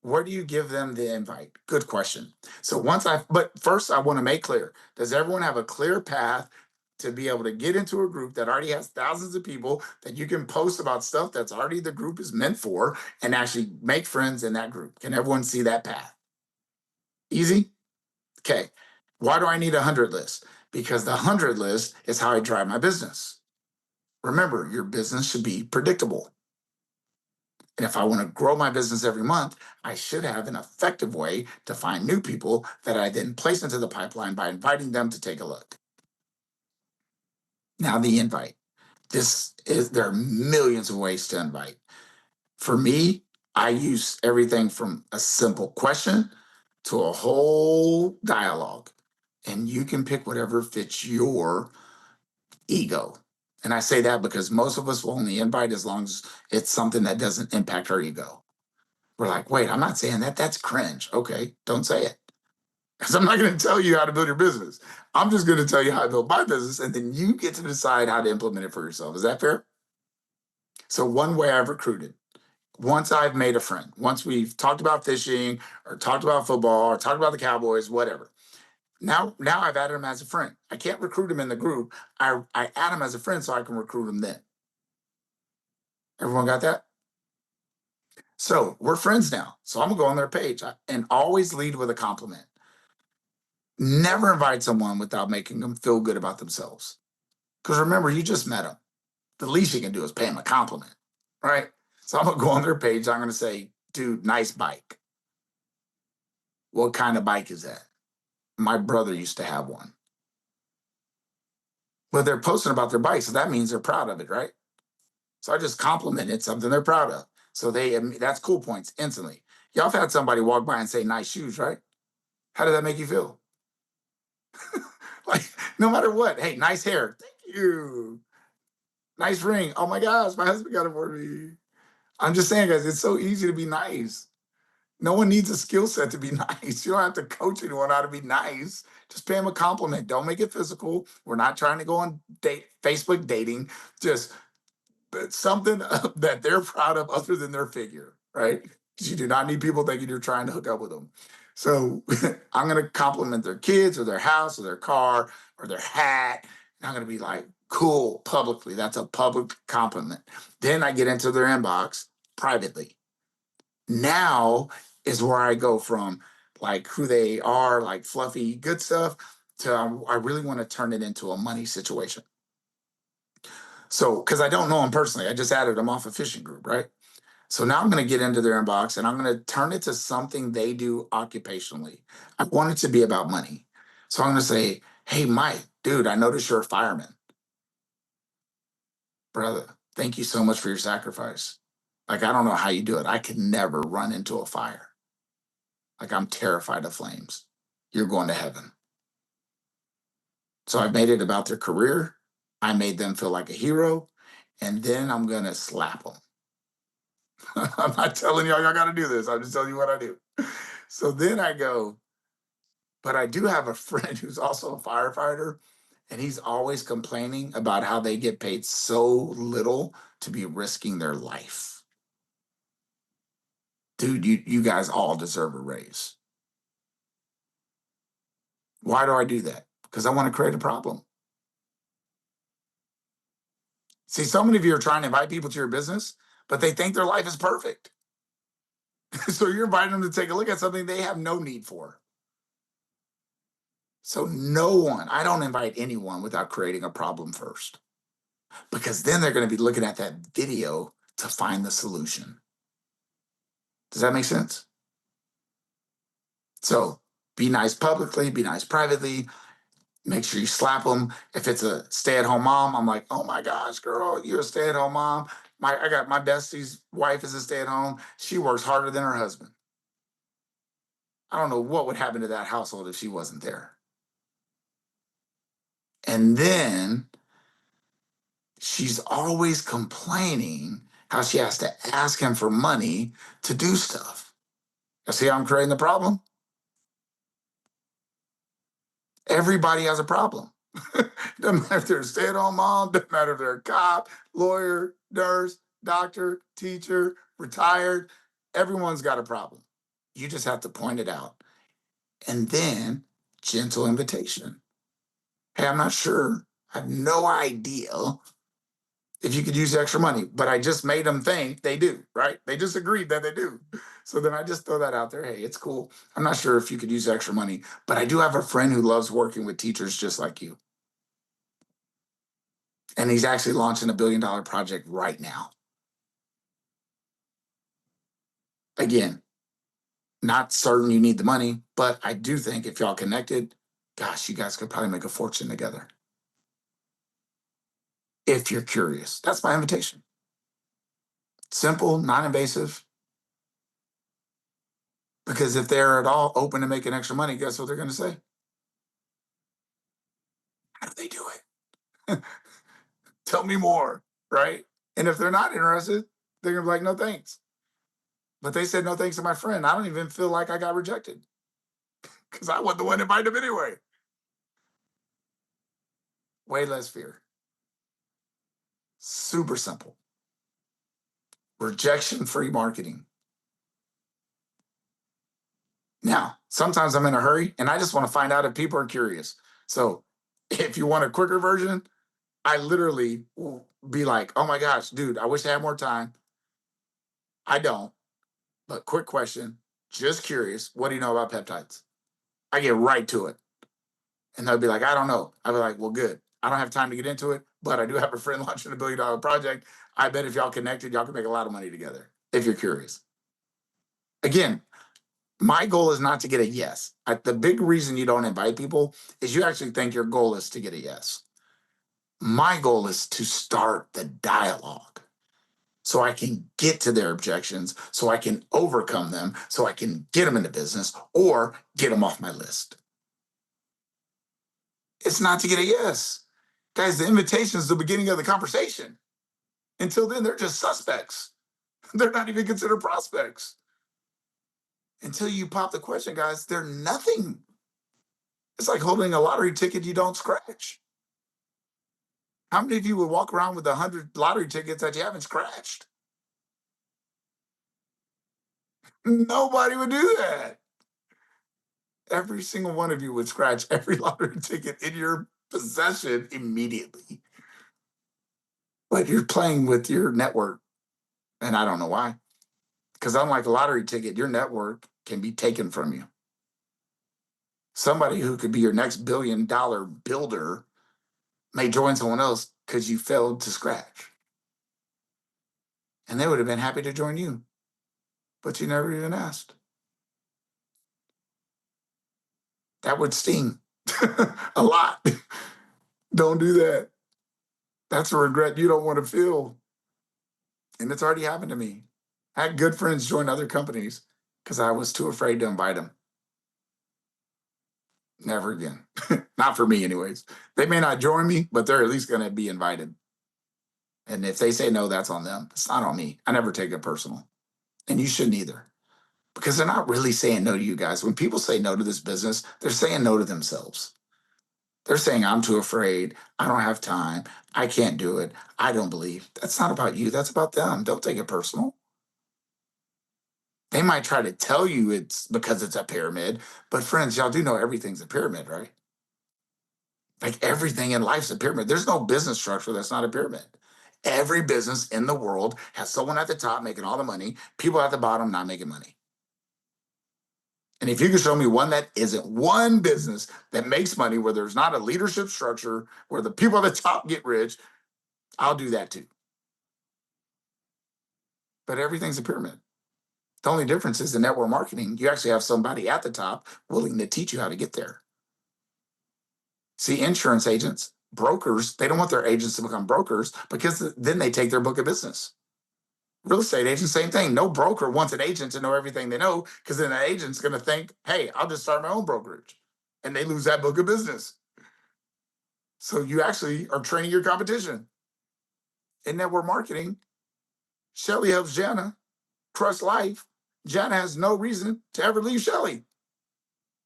Where do you give them the invite? Good question. But first I want to make clear, does everyone have a clear path to be able to get into a group that already has thousands of people that you can post about stuff that's already the group is meant for and actually make friends in that group? Can everyone see that path? Easy? Okay. Why do I need 100 lists? Because the 100 list is how I drive my business. Remember, your business should be predictable. And if I want to grow my business every month, I should have an effective way to find new people that I then place into the pipeline by inviting them to take a look. Now, the invite. There are millions of ways to invite. For me, I use everything from a simple question to a whole dialogue. And you can pick whatever fits your ego. And I say that because most of us will only invite as long as it's something that doesn't impact our ego. We're like, wait, I'm not saying that. That's cringe. Okay, don't say it. Because I'm not going to tell you how to build your business. I'm just going to tell you how to build my business, and then you get to decide how to implement it for yourself. Is that fair? So, one way I've recruited, once I've made a friend, once we've talked about fishing or talked about football or talked about the Cowboys, whatever. Now I've added him as a friend. I can't recruit him in the group. I add him as a friend so I can recruit him then. Everyone got that? So we're friends now. So I'm gonna go on their page and always lead with a compliment. Never invite someone without making them feel good about themselves. Because remember, you just met them. The least you can do is pay them a compliment, right? So I'm gonna go on their page. I'm gonna say, dude, nice bike. What kind of bike is that? My brother used to have one. But they're posting about their bike, so that means they're proud of it, right? So I just complimented something they're proud of. So that's cool points instantly. Y'all have had somebody walk by and say nice shoes, right? How did that make you feel? Like, no matter what, hey, nice hair. Thank you. Nice ring. Oh my gosh, my husband got it for me. I'm just saying, guys, it's so easy to be nice. No one needs a skill set to be nice. You don't have to coach anyone how to be nice. Just pay them a compliment. Don't make it physical. We're not trying to go on Facebook dating. Just something that they're proud of other than their figure, right? Because you do not need people thinking you're trying to hook up with them. So I'm going to compliment their kids or their house or their car or their hat. And I'm going to be like, cool, publicly. That's a public compliment. Then I get into their inbox privately. Now is where I go from like who they are, like fluffy, good stuff, to I really want to turn it into a money situation. So, because I don't know them personally, I just added them off a fishing group, right? So now I'm going to get into their inbox and I'm going to turn it to something they do occupationally. I want it to be about money. So I'm going to say, hey, Mike, dude, I noticed you're a fireman. Brother, thank you so much for your sacrifice. Like, I don't know how you do it. I could never run into a fire. Like, I'm terrified of flames. You're going to heaven. So I've made it about their career. I made them feel like a hero. And then I'm going to slap them. I'm not telling y'all got to do this. I'm just telling you what I do. So then I go, but I do have a friend who's also a firefighter, and he's always complaining about how they get paid so little to be risking their life. Dude, you guys all deserve a raise. Why do I do that? Because I want to create a problem. See, so many of you are trying to invite people to your business, but they think their life is perfect. So you're inviting them to take a look at something they have no need for. So I don't invite anyone without creating a problem first, because then they're going to be looking at that video to find the solution. Does that make sense? So be nice publicly, be nice privately. Make sure you slap them. If it's a stay-at-home mom, I'm like, oh my gosh, girl, you're a stay-at-home mom. I got my bestie's wife is a stay-at-home. She works harder than her husband. I don't know what would happen to that household if she wasn't there. And then she's always complaining how she has to ask him for money to do stuff. You see how I'm creating the problem? Everybody has a problem. Doesn't matter if they're a stay-at-home mom, doesn't matter if they're a cop, lawyer, nurse, doctor, teacher, retired. Everyone's got a problem. You just have to point it out. And then gentle invitation. Hey, I'm not sure. I have no idea if you could use extra money, but I just made them think they do, right? They just agreed that they do. So then I just throw that out there. Hey, it's cool. I'm not sure if you could use extra money, but I do have a friend who loves working with teachers just like you. And he's actually launching a $1 billion project right now. Again, not certain you need the money, but I do think if y'all connected, gosh, you guys could probably make a fortune together. If you're curious, that's my invitation. Simple, non-invasive. Because if they're at all open to making extra money, guess what they're going to say? How do they do it? Tell me more, right? And if they're not interested, they're going to be like, no thanks. But they said no thanks to my friend. I don't even feel like I got rejected because I wasn't the one to invite them anyway. Way less fear. Super simple. Rejection-free marketing. Now, sometimes I'm in a hurry and I just want to find out if people are curious. So if you want a quicker version, I literally will be like, oh my gosh, dude, I wish I had more time. I don't, but quick question, just curious, what do you know about peptides? I get right to it. And they'll be like, I don't know. I'll be like, well, good. I don't have time to get into it, but I do have a friend launching a $1 billion project. I bet if y'all connected, y'all can make a lot of money together if you're curious. Again, my goal is not to get a yes. The big reason you don't invite people is you actually think your goal is to get a yes. My goal is to start the dialogue so I can get to their objections, so I can overcome them, so I can get them into business or get them off my list. It's not to get a yes. Guys, the invitation is the beginning of the conversation. Until then, they're just suspects. They're not even considered prospects. Until you pop the question, guys, they're nothing. It's like holding a lottery ticket you don't scratch. How many of you would walk around with 100 lottery tickets that you haven't scratched? Nobody would do that. Every single one of you would scratch every lottery ticket in your possession immediately. But you're playing with your network. And I don't know why. Because unlike a lottery ticket, your network can be taken from you. Somebody who could be your next $1 billion builder may join someone else because you failed to scratch. And they would have been happy to join you, but you never even asked. That would sting a lot. Don't do that. That's a regret you don't want to feel. And it's already happened to me. I had good friends join other companies because I was too afraid to invite them. Never again. Not for me, anyways. They may not join me, but they're at least going to be invited. And if they say no, that's on them. It's not on me. I never take it personal. And you shouldn't either. Because they're not really saying no to you guys. When people say no to this business, they're saying no to themselves. They're saying, I'm too afraid. I don't have time. I can't do it. I don't believe. That's not about you. That's about them. Don't take it personal. They might try to tell you it's because it's a pyramid, but friends, y'all do know everything's a pyramid, right? Like everything in life's a pyramid. There's no business structure that's not a pyramid. Every business in the world has someone at the top making all the money, people at the bottom not making money. And if you can show me one that isn't one business that makes money where there's not a leadership structure, where the people at the top get rich, I'll do that too. But everything's a pyramid. The only difference is in network marketing, you actually have somebody at the top willing to teach you how to get there. See, insurance agents, brokers, they don't want their agents to become brokers because then they take their book of business. Real estate agents, same thing. No broker wants an agent to know everything they know because then the agent's going to think, hey, I'll just start my own brokerage. And they lose that book of business. So you actually are training your competition. In network marketing, Shelly helps Jana crush life. Jana has no reason to ever leave Shelly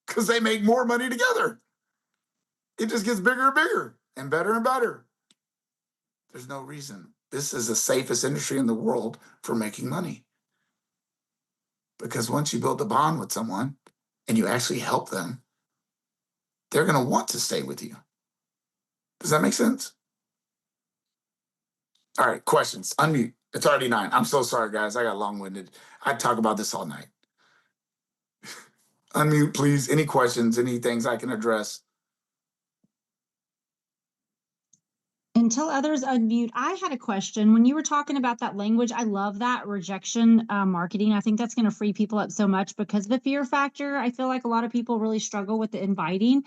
because they make more money together. It just gets bigger and bigger and better and better. There's no reason. This is the safest industry in the world for making money. Because once you build a bond with someone and you actually help them, they're going to want to stay with you. Does that make sense? All right, questions. Unmute. It's already 9. I'm so sorry, guys. I got long-winded. I'd talk about this all night. Unmute, please. Any questions, any things I can address? Until others unmute, I had a question. When you were talking about that language, I love that rejection marketing. I think that's going to free people up so much because the fear factor, I feel like a lot of people really struggle with the inviting.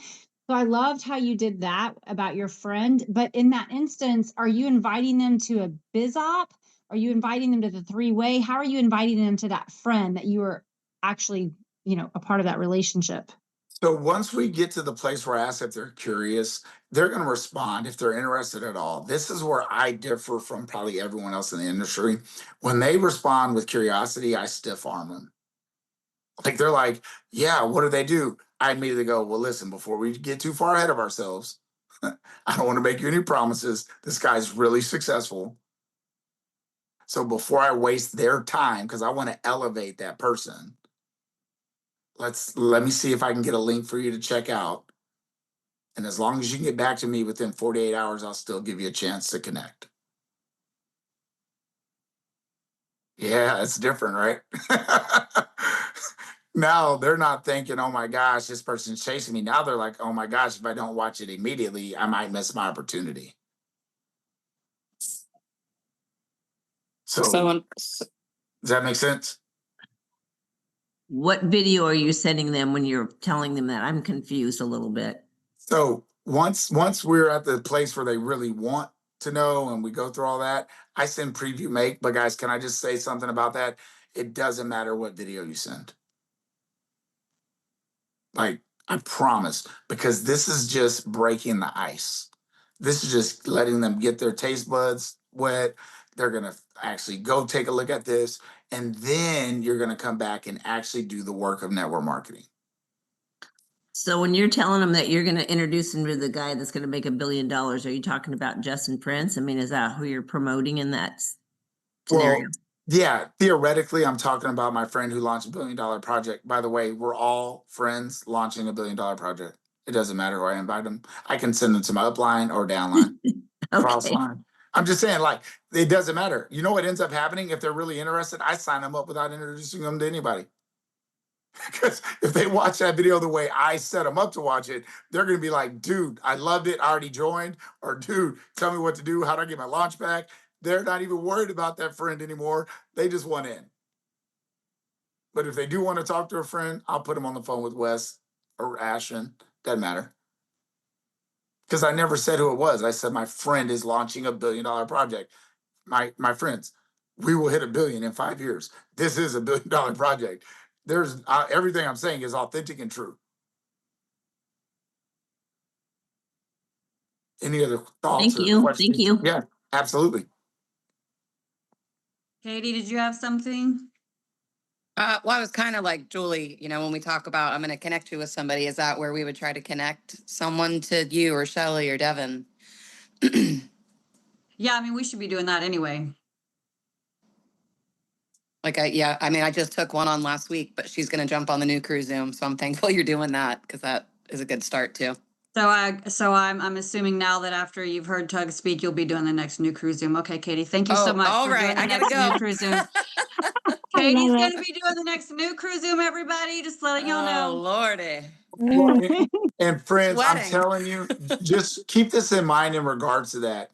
So I loved how you did that about your friend. But in that instance, are you inviting them to a biz op? Are you inviting them to the 3-way? How are you inviting them to that friend that you are actually, a part of that relationship? So once we get to the place where I ask if they're curious, they're going to respond if they're interested at all. This is where I differ from probably everyone else in the industry. When they respond with curiosity, I stiff arm them. Like they're like, yeah, what do they do? I immediately go, well, listen, before we get too far ahead of ourselves, I don't want to make you any promises. This guy's really successful. So before I waste their time, because I want to elevate that person, let me see if I can get a link for you to check out. And as long as you can get back to me within 48 hours, I'll still give you a chance to connect. Yeah, it's different, right? Now they're not thinking, oh my gosh, this person's chasing me. Now they're like, oh my gosh, if I don't watch it immediately, I might miss my opportunity. So does that make sense? What video are you sending them when you're telling them that? I'm confused a little bit. So once we're at the place where they really want to know and we go through all that, I send preview make. But guys, can I just say something about that? It doesn't matter what video you send. Like, I promise, because this is just breaking the ice. This is just letting them get their taste buds wet. They're going to actually go take a look at this. And then you're going to come back and actually do the work of network marketing. So when you're telling them that you're going to introduce them to the guy that's going to make $1 billion, are you talking about Justin Prince? I mean, is that who you're promoting in that scenario? Well, yeah, theoretically, I'm talking about my friend who launched $1 billion project. By the way, we're all friends launching $1 billion project. It doesn't matter who I invite them. I can send them to my upline or downline, cross Okay. line. I'm just saying, like, it doesn't matter. You know what ends up happening if they're really interested? I sign them up without introducing them to anybody. Because if they watch that video the way I set them up to watch it, they're going to be like, dude, I loved it. I already joined. Or, dude, tell me what to do. How do I get my launch back? They're not even worried about that friend anymore. They just want in. But if they do want to talk to a friend, I'll put them on the phone with Wes or Ashton. Doesn't matter. Because I never said who it was. I said my friend is launching $1 billion project. My friends, we will hit $1 billion in 5 years. This is $1 billion project. There's everything I'm saying is authentic and true. Any other thoughts Thank or you. questions? Thank you. Yeah, absolutely. Katie, did you have something? Well, I was kind of like Julie, when we talk about I'm going to connect you with somebody, is that where we would try to connect someone to you or Shelly or Devin? Yeah, I mean, we should be doing that anyway. I just took one on last week, but she's going to jump on the new crew Zoom. So I'm thankful you're doing that because that is a good start too. So I'm assuming now that after you've heard Tug speak, you'll be doing the next new crew Zoom. Okay, Katie, thank you so Oh, much all for doing right. the I gotta next new go. crew Zoom. I Katie's love going to be doing the next new crew Zoom, everybody. Just letting y'all Oh, know. Lordy. Well, it. and friends, I'm Sweating. telling you, just keep this in mind in regards to that.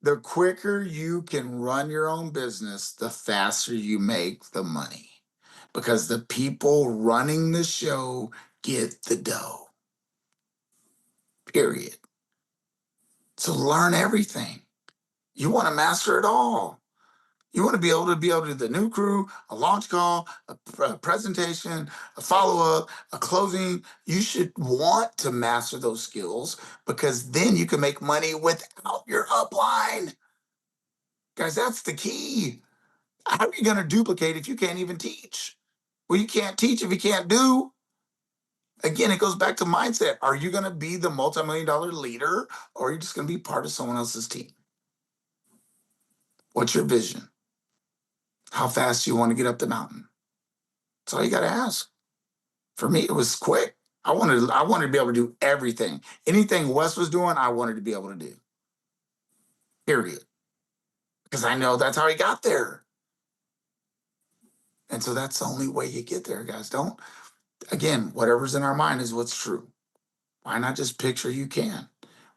The quicker you can run your own business, the faster you make the money. Because the people running the show get the dough. Period. So learn everything. You want to master it all. You want to be able to do the new crew, a launch call, a presentation, a follow-up, a closing. You should want to master those skills because then you can make money without your upline. Guys, that's the key. How are you going to duplicate if you can't even teach? Well, you can't teach if you can't do. Again, it goes back to mindset. Are you going to be the multi-million-dollar leader or are you just going to be part of someone else's team? What's your vision? How fast do you want to get up the mountain? That's all you got to ask. For me, it was quick. I wanted to be able to do everything. Anything Wes was doing, I wanted to be able to do. Period. Because I know that's how he got there. And so that's the only way you get there, guys. Again, whatever's in our mind is what's true. Why not just picture you can?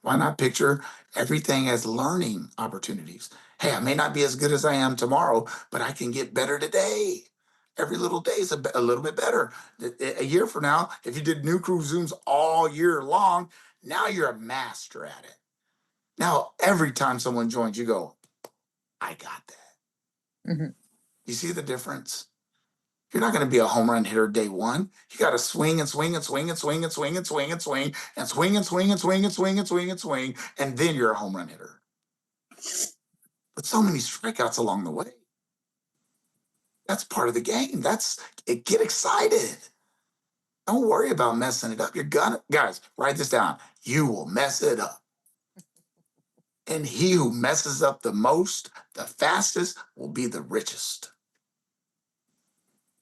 Why not picture everything as learning opportunities? Hey, I may not be as good as I am tomorrow, but I can get better today. Every little day is a little bit better. A year from now, if you did new crew Zooms all year long, now you're a master at it. Now, every time someone joins, you go, I got that. Mm-hmm. You see the difference? You're not going to be a home run hitter day one. You got to swing and swing and swing and swing and swing and swing and swing and swing and swing and swing and swing and swing and swing, and then you're a home run hitter. But so many strikeouts along the way. That's part of the game. Get excited. Don't worry about messing it up. You're gonna, guys, write this down. You will mess it up. And he who messes up the most, the fastest, will be the richest.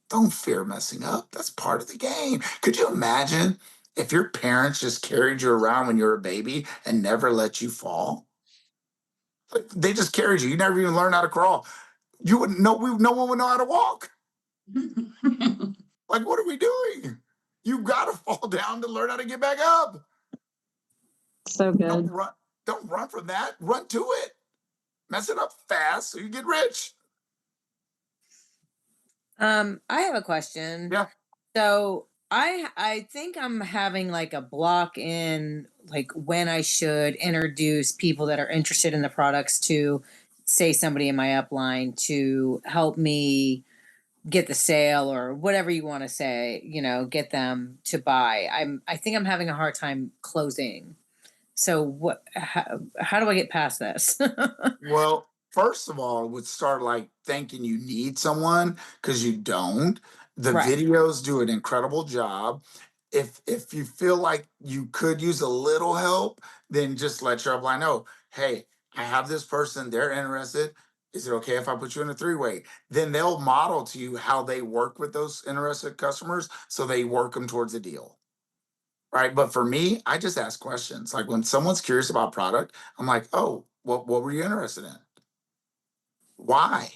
Don't fear messing up. That's part of the game. Could you imagine if your parents just carried you around when you were a baby and never let you fall? Like, they just carried you. You never even learned how to crawl. You wouldn't know. No one would know how to walk. Like, what are we doing? You got to fall down to learn how to get back up. So Don't good. run. Don't run from that. Run to it. Mess it up fast so you get rich. I have a question. Yeah. So I think I'm having like a block in like when I should introduce people that are interested in the products to say somebody in my upline to help me get the sale or whatever you want to say, get them to buy. I think I'm having a hard time closing. So how do I get past this? Well, first of all, it would start like thinking you need someone because you don't. The Right. videos do an incredible job. If you feel like you could use a little help, then just let your upline know, hey, I have this person, they're interested. Is it okay if I put you in a three-way? Then they'll model to you how they work with those interested customers so they work them towards a deal. Right. But for me, I just ask questions. Like when someone's curious about product, I'm like, oh, what were you interested in? Why?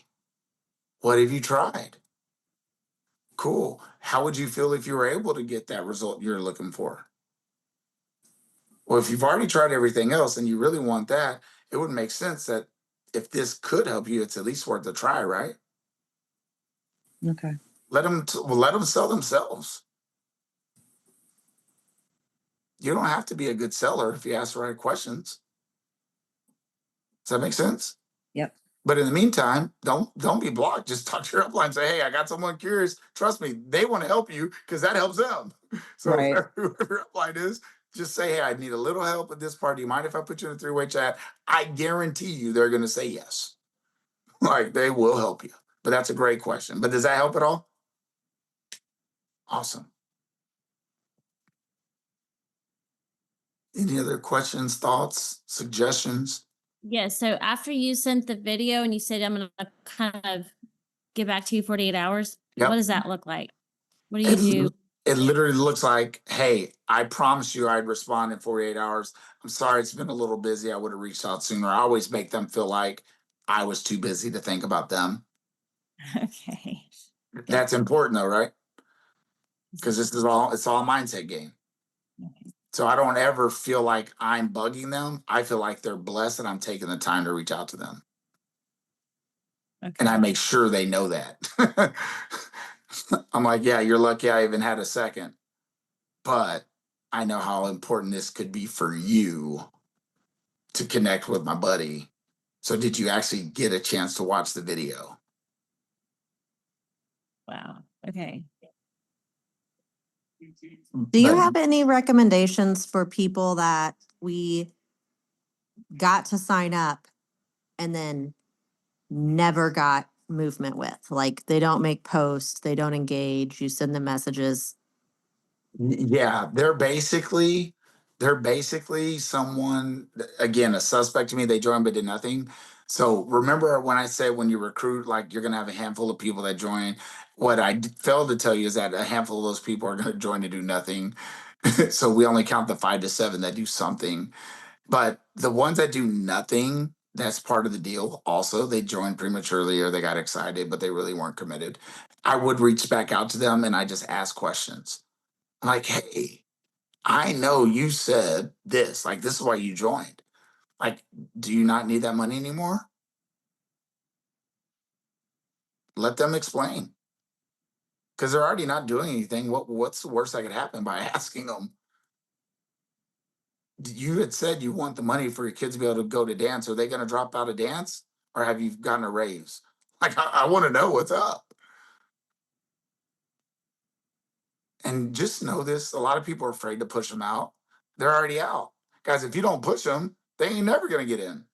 What have you tried? Cool. How would you feel if you were able to get that result you're looking for? Well, if you've already tried everything else and you really want that, it would make sense that if this could help you, it's at least worth a try, right? Okay. Let them sell themselves. You don't have to be a good seller if you ask the right questions. Does that make sense? Yep. But in the meantime, don't be blocked. Just talk to your upline and say, hey, I got someone curious. Trust me, they want to help you because that helps them. So Right. whoever your upline is, just say, hey, I need a little help with this part. Do you mind if I put you in a three-way chat? I guarantee you they're going to say yes. Like they will help you. But that's a great question. But does that help at all? Awesome. Any other questions, thoughts, suggestions? Yeah, so after you sent the video and you said, I'm gonna kind of get back to you 48 hours, Yep. what does that look like? What do you do? It literally looks like, hey, I promised you I'd respond in 48 hours. I'm sorry, it's been a little busy. I would have reached out sooner. I always make them feel like I was too busy to think about them. Okay. That's important though, right? Because it's all a mindset game. Okay. So I don't ever feel like I'm bugging them. I feel like they're blessed that I'm taking the time to reach out to them. And I Okay. make sure they know that. I'm like, yeah, you're lucky I even had a second. But I know how important this could be for you to connect with my buddy. So did you actually get a chance to watch the video? Wow. Okay. Do you But have any recommendations for people that we got to sign up and then never got movement with? Like they don't make posts, they don't engage, you send them messages. yeah, they're basically someone, again, a suspect to me. They joined but did nothing. So remember when I said when you recruit, like you're gonna have a handful of people that join. What I failed to tell you is that a handful of those people are gonna join to do nothing. So we only count the 5 to 7 that do something. But the ones that do nothing, that's part of the deal. Also, they joined prematurely or they got excited, but they really weren't committed. I would reach back out to them and I just ask questions. I'm like, hey, I know you said this. Like, this is why you joined. Like, do you not need that money anymore? Let them explain. Because they're already not doing anything. What's the worst that could happen by asking them? You had said you want the money for your kids to be able to go to dance. Are they going to drop out of dance, or have you gotten a raise? Like, I want to know what's up. And just know this: a lot of people are afraid to push them out. They're already out, guys. If you don't push them, they ain't never going to get in.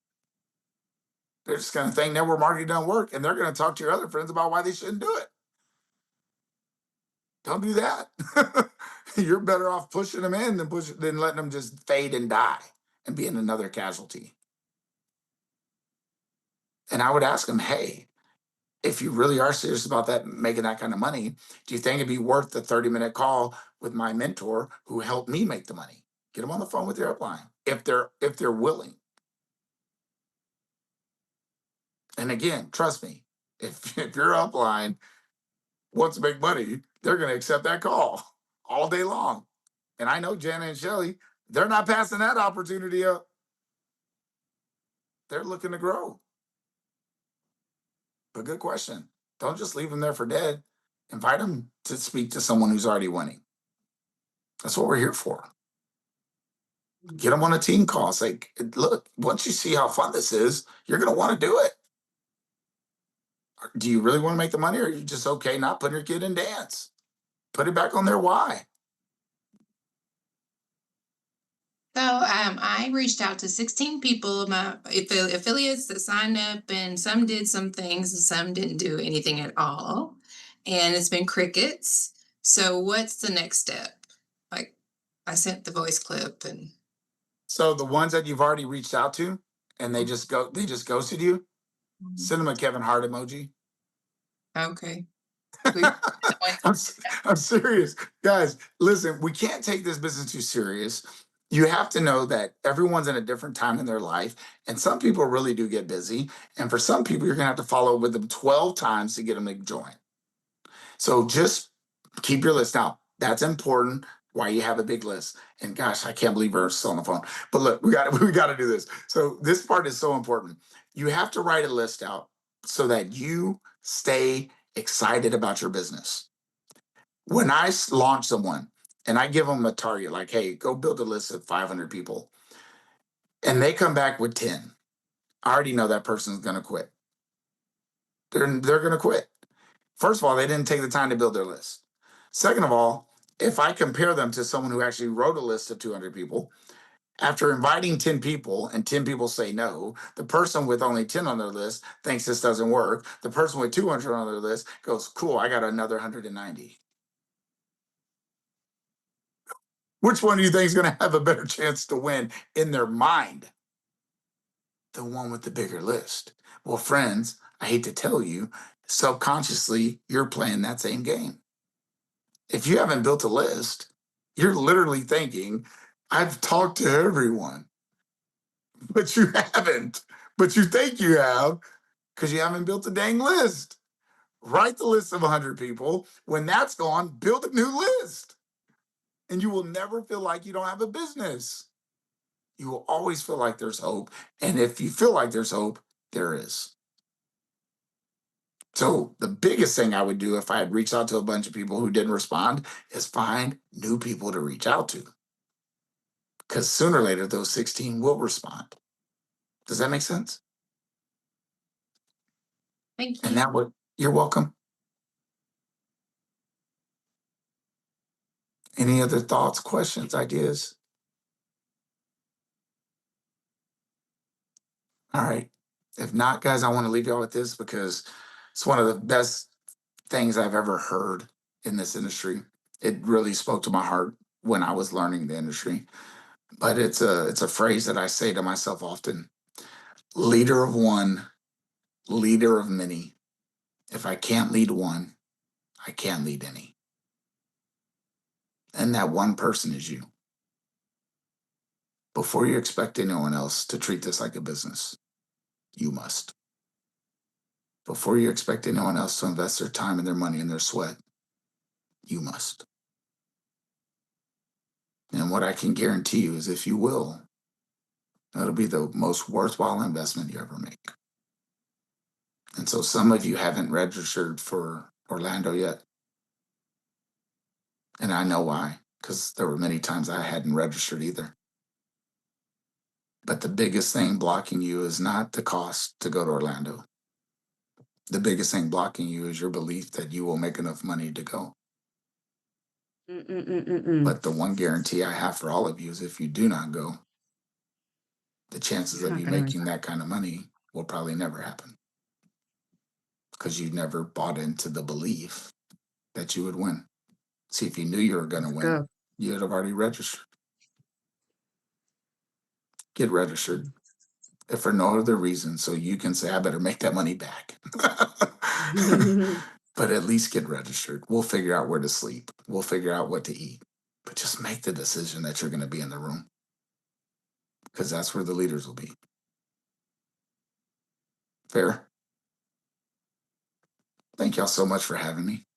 They're just going to think network marketing don't work, and they're going to talk to your other friends about why they shouldn't do it. Don't do that. You're better off pushing them in than letting them just fade and die and being another casualty. And I would ask them, hey, if you really are serious about that, making that kind of money, do you think it'd be worth the 30-minute call with my mentor who helped me make the money? Get them on the phone with your upline if they're willing. And again, trust me, if your upline wants to make money, they're going to accept that call all day long. And I know Jana and Shelly, they're not passing that opportunity up. They're looking to grow. But good question. Don't just leave them there for dead. Invite them to speak to someone who's already winning. That's what we're here for. Get them on a team call. Say, look, once you see how fun this is, you're going to want to do it. Do you really want to make the money, or are you just okay not putting your kid in dance? Put it back on their why. So I reached out to 16 people, my affiliates that signed up, and some did some things and some didn't do anything at all. And it's been crickets. So what's the next step? Like, I sent the voice clip and So the ones that you've already reached out to and they just ghosted you, send them a Kevin Hart emoji. okay. I'm serious. Guys, listen, we can't take this business too serious. You have to know that everyone's in a different time in their life, and some people really do get busy. And for some people, you're going to have to follow with them 12 times to get them to join. So just keep your list. Now, that's important why you have a big list. And gosh, I can't believe we're still on the phone. But look, we got to do this. So this part is so important. You have to write a list out so that you stay excited about your business. When I launch someone and I give them a target, like, hey, go build a list of 500 people, and they come back with 10, I already know that person's going to quit. They're going to quit. First of all, they didn't take the time to build their list. Second of all, if I compare them to someone who actually wrote a list of 200 people, after inviting 10 people and 10 people say no, the person with only 10 on their list thinks this doesn't work. The person with 200 on their list goes, cool, I got another 190. Which one do you think is going to have a better chance to win in their mind? The one with the bigger list. Well, friends, I hate to tell you, subconsciously, you're playing that same game. If you haven't built a list, you're literally thinking, I've talked to everyone, but you haven't. But you think you have because you haven't built a dang list. Write the list of 100 people. When that's gone, build a new list. And you will never feel like you don't have a business. You will always feel like there's hope. And if you feel like there's hope, there is. So the biggest thing I would do if I had reached out to a bunch of people who didn't respond is find new people to reach out to. Because sooner or later, those 16 will respond. Does that make sense? Thank And you. that would, you're welcome. Any other thoughts, questions, ideas? All right. If not, guys, I want to leave y'all with this because it's one of the best things I've ever heard in this industry. It really spoke to my heart when I was learning the industry. But it's a phrase that I say to myself often. Leader of one, leader of many. If I can't lead one, I can't lead any. And that one person is you. Before you expect anyone else to treat this like a business, you must. Before you expect anyone else to invest their time and their money and their sweat, you must. And what I can guarantee you is if you will, it'll be the most worthwhile investment you ever make. And so some of you haven't registered for Orlando yet. And I know why, because there were many times I hadn't registered either. But the biggest thing blocking you is not the cost to go to Orlando. The biggest thing blocking you is your belief that you will make enough money to go. But the one guarantee I have for all of you is if you do not go, the chances of you making that kind of money will probably never happen. Because you never bought into the belief that you would win. See, if you knew you were going to win, you would have already registered. Get registered. If for no other reason, so you can say, I better make that money back. But at least get registered. We'll figure out where to sleep. We'll figure out what to eat. But just make the decision that you're going to be in the room. Because that's where the leaders will be. Fair? Thank y'all so much for having me.